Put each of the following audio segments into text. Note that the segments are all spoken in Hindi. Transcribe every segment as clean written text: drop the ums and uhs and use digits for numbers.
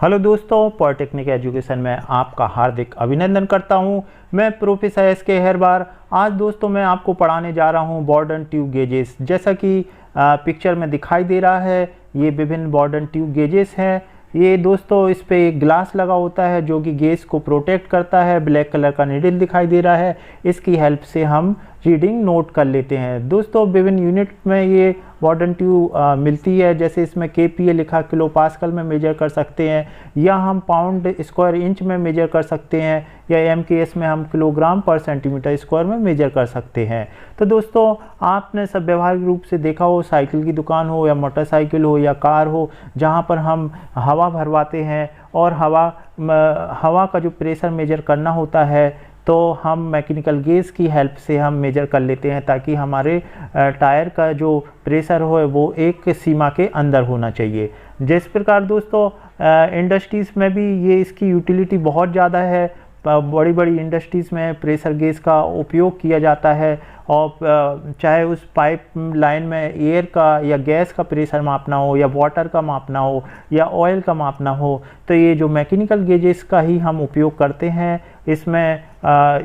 हेलो दोस्तों, पॉलिटेक्निक एजुकेशन में आपका हार्दिक अभिनंदन करता हूं। मैं प्रोफेसर एस.के. हेरबार। आज दोस्तों मैं आपको पढ़ाने जा रहा हूं बॉर्डन ट्यूब गेजेस। जैसा कि पिक्चर में दिखाई दे रहा है, ये विभिन्न बॉर्डन ट्यूब गेजेस हैं। ये दोस्तों इस पे एक ग्लास लगा होता है जो कि गेज को प्रोटेक्ट करता है। ब्लैक कलर का नीडल दिखाई दे रहा है, इसकी हेल्प से हम रीडिंग नोट कर लेते हैं। दोस्तों विभिन्न यूनिट में ये बॉर्डन ट्यूब मिलती है। जैसे इसमें KPa लिखा किलो पास्कल में मेजर कर सकते हैं, या हम पाउंड स्क्वायर इंच में मेजर कर सकते हैं, या MKS में हम किलोग्राम पर सेंटीमीटर स्क्वायर में मेजर कर सकते हैं। तो दोस्तों आपने सब व्यवहारिक रूप से देखा हो, साइकिल की दुकान हो या मोटरसाइकिल हो या कार हो, जहाँ पर हम हवा भरवाते हैं और हवा का जो प्रेशर मेजर करना होता है तो हम मैकेनिकल गेज की हेल्प से हम मेजर कर लेते हैं, ताकि हमारे टायर का जो प्रेशर हो वो एक सीमा के अंदर होना चाहिए। जिस प्रकार दोस्तों इंडस्ट्रीज़ में भी ये इसकी यूटिलिटी बहुत ज़्यादा है। बड़ी बड़ी इंडस्ट्रीज़ में प्रेशर गेज का उपयोग किया जाता है, और चाहे उस पाइप लाइन में एयर का या गैस का प्रेशर मापना हो, या वाटर का मापना हो, या ऑयल का मापना हो, तो ये जो मैकेनिकल गेजेस का ही हम उपयोग करते हैं। इसमें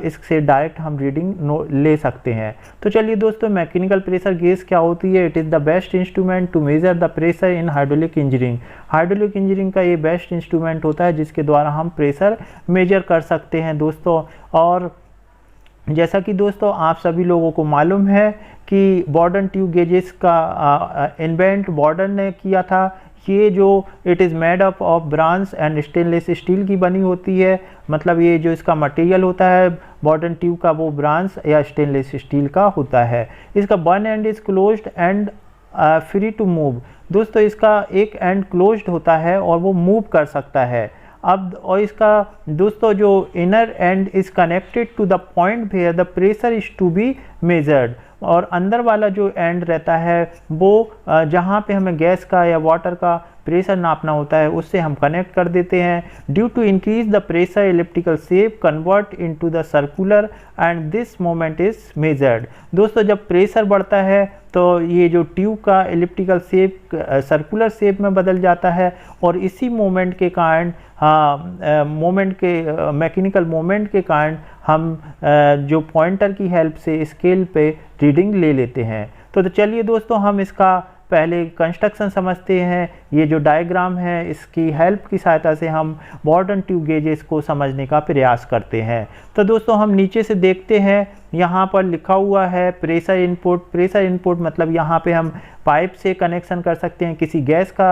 इससे डायरेक्ट हम रीडिंग ले सकते हैं। तो चलिए दोस्तों, मैकेनिकल प्रेशर गेज क्या होती है। It is the best instrument to measure the pressure in hydraulic engineering. Hydraulic engineering का ये बेस्ट इंस्ट्रूमेंट होता है जिसके द्वारा हम प्रेशर मेजर कर सकते हैं दोस्तों। और जैसा कि दोस्तों आप सभी लोगों को मालूम है कि बॉर्डन ट्यूब गेजेस का इन्वेंट बॉर्डन ने किया था। ये जो it is made up of bronze and stainless steel की बनी होती है। मतलब ये जो इसका मटेरियल होता है बॉर्डन ट्यूब का, वो ब्रॉन्ज या स्टेनलेस स्टील का होता है। इसका one end is closed and free to move. दोस्तों इसका एक एंड क्लोज्ड होता है और वो मूव कर सकता है। अब और इसका दोस्तों जो inner end is connected to the point where the pressure is to be measured, और अंदर वाला जो एंड रहता है वो जहाँ पे हमें गैस का या वाटर का प्रेशर नापना होता है उससे हम कनेक्ट कर देते हैं। Due to increase the pressure elliptical shape convert into the circular and this moment is measured. दोस्तों जब प्रेशर बढ़ता है तो ये जो ट्यूब का इलिप्टिकल शेप सर्कुलर शेप में बदल जाता है, और इसी मोमेंट के कारण मैकेनिकल मोमेंट के कारण हम जो पॉइंटर की हेल्प से स्केल पे रीडिंग ले लेते हैं। तो चलिए दोस्तों हम इसका पहले कंस्ट्रक्शन समझते हैं। ये जो डायग्राम है इसकी हेल्प की सहायता से हम बॉर्डन ट्यूब गेजेस को समझने का प्रयास करते हैं। तो दोस्तों हम नीचे से देखते हैं, यहाँ पर लिखा हुआ है प्रेशर इनपुट। प्रेशर इनपुट मतलब यहाँ पे हम पाइप से कनेक्शन कर सकते हैं किसी गैस का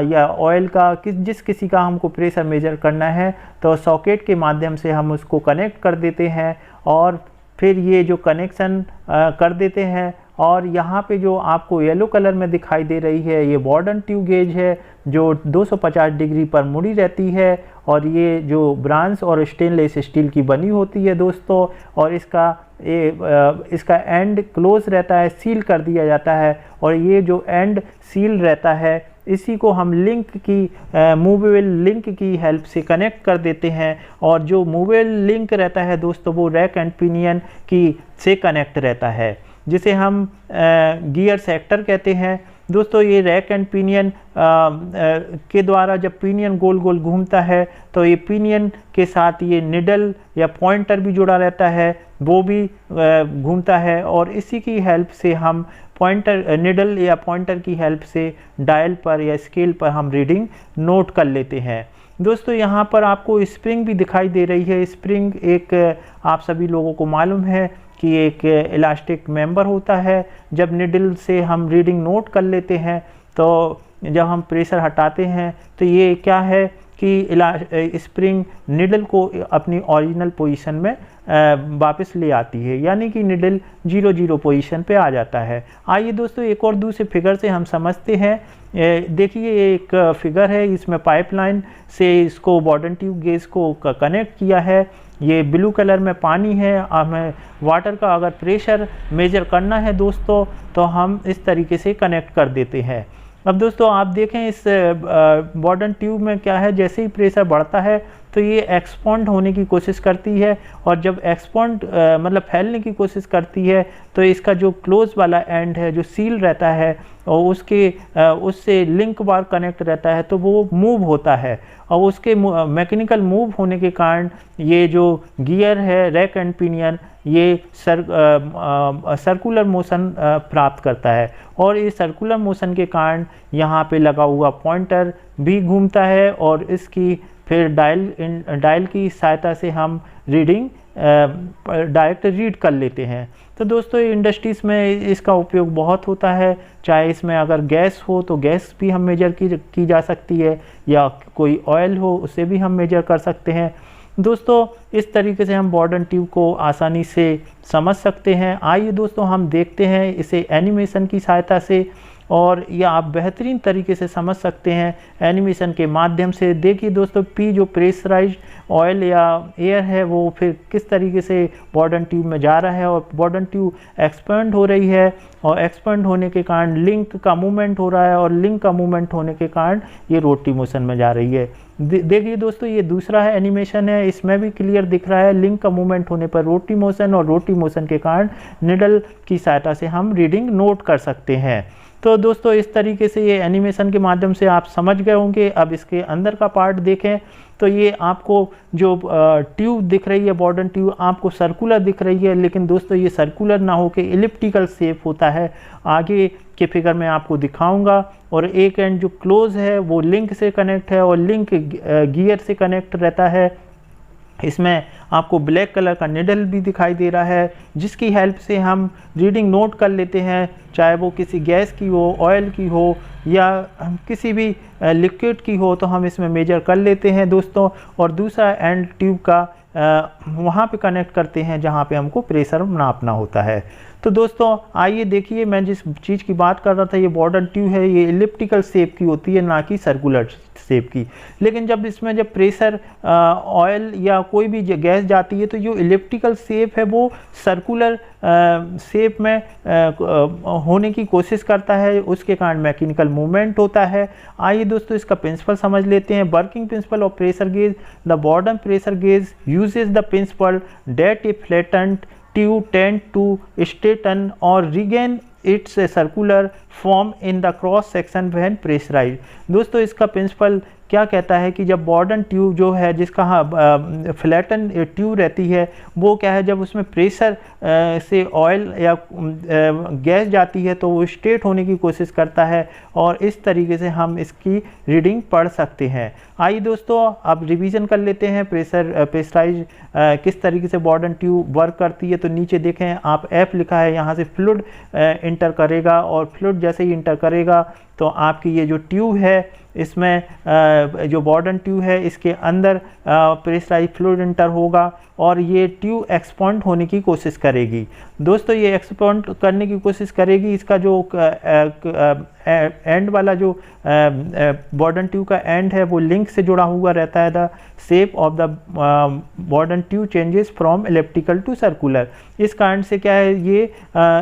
या ऑयल का, जिस किसी का हमको प्रेशर मेजर करना है तो सॉकेट के माध्यम से हम उसको कनेक्ट कर देते हैं, और फिर ये जो कनेक्शन कर देते हैं। और यहाँ पे जो आपको येलो कलर में दिखाई दे रही है ये बॉर्डन ट्यूब गेज है जो 250 डिग्री पर मुड़ी रहती है, और ये जो ब्रॉन्ज और स्टेनलेस स्टील की बनी होती है दोस्तों। और इसका एंड क्लोज रहता है, सील कर दिया जाता है, और ये जो एंड सील रहता है इसी को हम लिंक की मूवेबल लिंक की हेल्प से कनेक्ट कर देते हैं। और जो मूवेबल लिंक रहता है दोस्तों वो रैक एंड पिनियन की से कनेक्ट रहता है, जिसे हम गियर सेक्टर कहते हैं। दोस्तों ये रैक एंड पिनियन के द्वारा जब पिनियन गोल गोल घूमता है तो ये पिनियन के साथ ये निडल या पॉइंटर भी जुड़ा रहता है, वो भी घूमता है, और इसी की हेल्प से हम निडल या पॉइंटर की हेल्प से डायल पर या स्केल पर हम रीडिंग नोट कर लेते हैं। दोस्तों यहाँ पर आपको स्प्रिंग भी दिखाई दे रही है। स्प्रिंग एक आप सभी लोगों को मालूम है कि एक इलास्टिक मेंबर होता है। जब निडल से हम रीडिंग नोट कर लेते हैं तो जब हम प्रेशर हटाते हैं तो ये क्या है कि स्प्रिंग निडल को अपनी ओरिजिनल पोजीशन में वापस ले आती है, यानी कि निडल 0 पोजीशन पे आ जाता है। आइए दोस्तों एक और दूसरे फिगर से हम समझते हैं। देखिए एक फिगर है, इसमें पाइपलाइन से इसको बॉर्डन ट्यूब गेज को कनेक्ट किया है। ये ब्लू कलर में पानी है। हमें वाटर का अगर प्रेशर मेजर करना है दोस्तों तो हम इस तरीके से कनेक्ट कर देते हैं। अब दोस्तों आप देखें इस बॉर्डन ट्यूब में क्या है, जैसे ही प्रेशर बढ़ता है तो ये एक्सपांड होने की कोशिश करती है, और जब एक्सपांड मतलब फैलने की कोशिश करती है तो इसका जो क्लोज वाला एंड है जो सील रहता है और उससे लिंक बार कनेक्ट रहता है तो वो मूव होता है, और उसके मैकेनिकल मूव होने के कारण ये जो गियर है रैक एंड पिनियन ये सर्कुलर मोशन प्राप्त करता है, और इस सर्कुलर मोशन के कारण यहाँ पे लगा हुआ पॉइंटर भी घूमता है, और इसकी फिर डायल की सहायता से हम रीडिंग डायरेक्ट रीड कर लेते हैं। तो दोस्तों इंडस्ट्रीज़ में इसका उपयोग बहुत होता है, चाहे इसमें अगर गैस हो तो गैस भी हम मेजर की जा सकती है, या कोई ऑयल हो उसे भी हम मेजर कर सकते हैं। दोस्तों इस तरीके से हम बॉर्डन ट्यूब को आसानी से समझ सकते हैं। आइए दोस्तों हम देखते हैं इसे एनिमेशन की सहायता से, और यह आप बेहतरीन तरीके से समझ सकते हैं एनिमेशन के माध्यम से। देखिए दोस्तों पी जो प्रेशराइज्ड ऑयल या एयर है वो फिर किस तरीके से बॉर्डन ट्यूब में जा रहा है, और बॉर्डन ट्यूब एक्सपेंड हो रही है, और एक्सपेंड होने के कारण लिंक का मूवमेंट हो रहा है, और लिंक का मूवमेंट होने के कारण ये रोटरी मोशन में जा रही है। देखिए दोस्तों ये दूसरा है एनिमेशन है, इसमें भी क्लियर दिख रहा है लिंक का मूवमेंट होने पर रोटरी मोशन, और रोटरी मोशन के कारण निडल की सहायता से हम रीडिंग नोट कर सकते हैं। तो दोस्तों इस तरीके से ये एनिमेशन के माध्यम से आप समझ गए होंगे। अब इसके अंदर का पार्ट देखें तो ये आपको जो ट्यूब दिख रही है बॉर्डन ट्यूब आपको सर्कुलर दिख रही है, लेकिन दोस्तों ये सर्कुलर ना होकर इलिप्टिकल शेप होता है। आगे के फिगर में आपको दिखाऊंगा, और एक एंड जो क्लोज है वो लिंक से कनेक्ट है, और लिंक गियर से कनेक्ट रहता है। इसमें आपको ब्लैक कलर का निडल भी दिखाई दे रहा है, जिसकी हेल्प से हम रीडिंग नोट कर लेते हैं, चाहे वो किसी गैस की हो, ऑयल की हो, या किसी भी लिक्विड की हो, तो हम इसमें मेजर कर लेते हैं दोस्तों। और दूसरा एंड ट्यूब का वहाँ पे कनेक्ट करते हैं जहाँ पे हमको प्रेशर नापना होता है। तो दोस्तों आइए देखिए, मैं जिस चीज़ की बात कर रहा था ये बॉर्डर ट्यूब है, ये इलिप्टिकल शेप की होती है ना कि सर्कुलर शेप की। लेकिन जब प्रेशर ऑयल या कोई भी गैस जाती है तो जो इलिप्टिकल शेप है वो सर्कुलर शेप में होने की कोशिश करता है, उसके कारण मैकेनिकल मूवमेंट होता है। आइए दोस्तों इसका प्रिंसिपल समझ लेते हैं। Working principle of pressure gauge, the Bourdon pressure gauge uses the principle that a flattened tube tend to straighten or regain its circular form in the cross section when pressurized। दोस्तों इसका प्रिंसिपल क्या कहता है कि जब बॉर्डन ट्यूब जो है जिसका फ्लैटन ट्यूब रहती है वो क्या है, जब उसमें प्रेशर से ऑयल या गैस जाती है तो वो स्ट्रेट होने की कोशिश करता है, और इस तरीके से हम इसकी रीडिंग पढ़ सकते हैं। आइए दोस्तों अब रिवीजन कर लेते हैं प्रेशराइज किस तरीके से बॉर्डन ट्यूब वर्क करती है। तो नीचे देखें आप एफ लिखा है, यहाँ से फ्लूइड इंटर करेगा, और फ्लूइड जैसे ही इंटर करेगा तो आपकी ये जो ट्यूब है इसमें जो बॉर्डन ट्यूब है इसके अंदर प्रेशराइज फ्लूइड इंटर होगा, और ये ट्यूब एक्सपांड होने की कोशिश करेगी। दोस्तों ये एक्सपांड करने की कोशिश करेगी, इसका जो एंड वाला जो बॉर्डन ट्यूब का एंड है वो लिंक से जुड़ा हुआ रहता है। The shape of the Bourdon tube changes from elliptical to circular. इस कारण से क्या है ये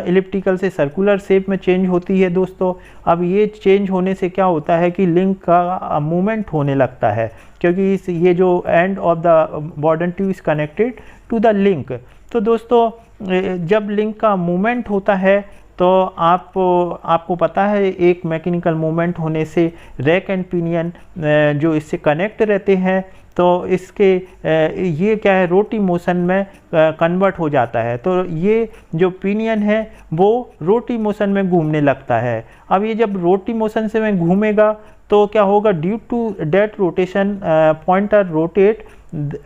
इलिप्टिकल से सर्कुलर शेप में चेंज होती है दोस्तों। अब ये चेंज होने से क्या होता है कि लिंक का मूवमेंट होने लगता है, क्योंकि ये जो end of the Bourdon tube is connected to the link. तो दोस्तों जब लिंक का मूवमेंट होता है तो आपको पता है एक मैकेनिकल मूवमेंट होने से रैक एंड पिनियन जो इससे कनेक्ट रहते हैं तो इसके ये क्या है रोटी मोशन में कन्वर्ट हो जाता है। तो ये जो पिनियन है वो रोटी मोशन में घूमने लगता है। अब ये जब रोटी मोशन से में घूमेगा तो क्या होगा, due to that rotation pointer rotate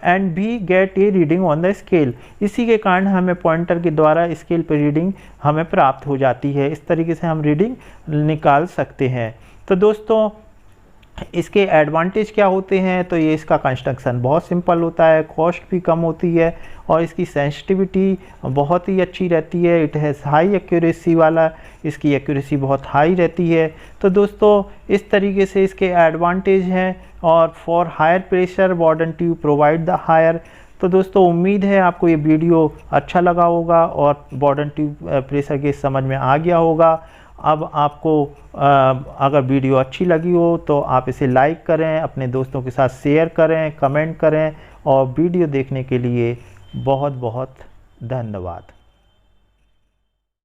and भी get a reading on the scale. इसी के कारण हमें पॉइंटर के द्वारा स्केल पर रीडिंग हमें प्राप्त हो जाती है। इस तरीके से हम रीडिंग निकाल सकते हैं। तो दोस्तों इसके एडवांटेज क्या होते हैं, तो ये इसका कंस्ट्रक्शन बहुत सिंपल होता है, कॉस्ट भी कम होती है, और इसकी सेंसिटिविटी बहुत ही अच्छी रहती है। इट हैज़ हाई एक्यूरेसी वाला, इसकी एक्यूरेसी बहुत हाई रहती है। तो दोस्तों इस तरीके से इसके एडवांटेज हैं। और for higher pressure Bourdon tube provide the higher. तो दोस्तों उम्मीद है आपको ये वीडियो अच्छा लगा होगा और बॉर्डन ट्यूब प्रेशर गेज समझ में आ गया होगा। अब आपको अगर वीडियो अच्छी लगी हो तो आप इसे लाइक करें, अपने दोस्तों के साथ शेयर करें, कमेंट करें, और वीडियो देखने के लिए बहुत बहुत धन्यवाद।